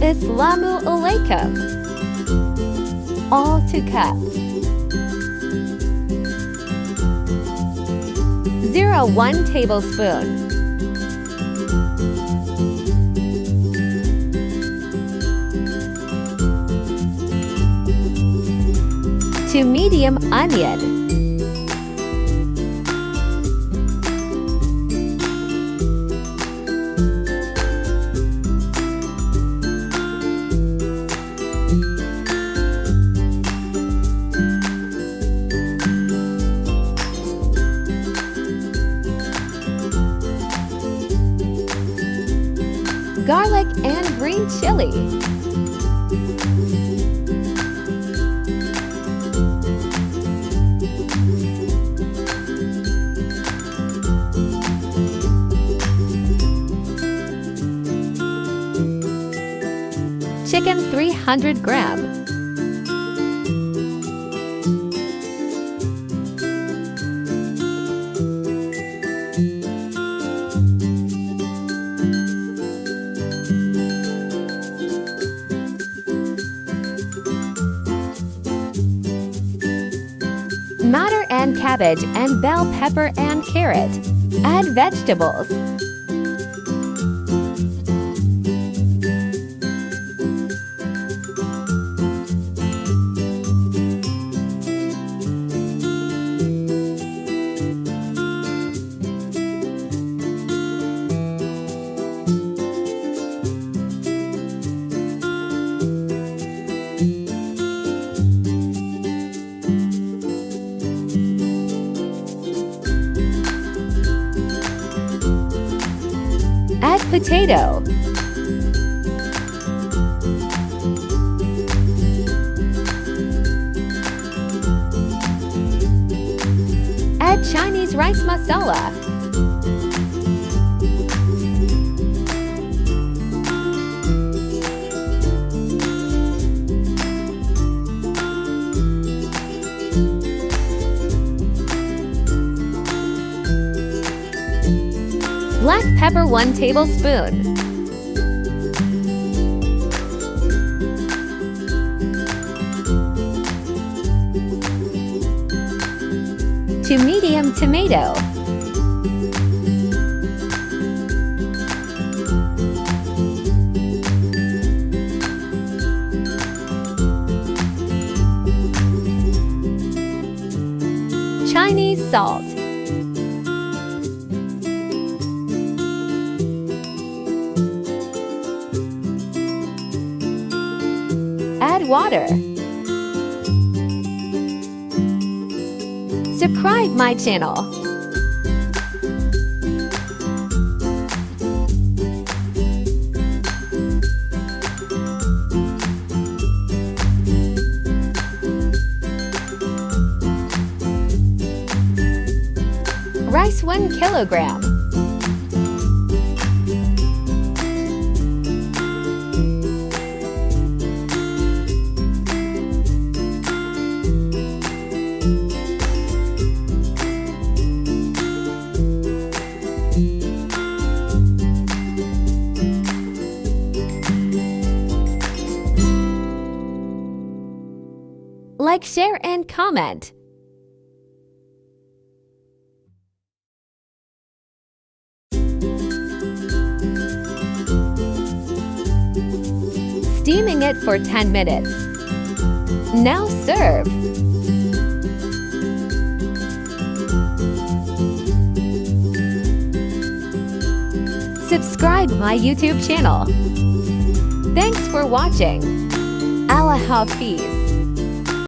Assalamu alaikum. All to cup. 1 tablespoon. To medium onion. Garlic and green chili. Chicken 300 grams. Mutton and cabbage and bell pepper and carrot. Add vegetables. Add potato. Add Chinese rice masala. Black pepper 1 tablespoon. To medium tomato. Chinese salt. Add water. Subscribe my channel. Rice 1 kilogram. Like, share, and comment. Steaming it for 10 minutes. Now serve. Subscribe my YouTube channel. Thanks for watching. Allah Hafiz.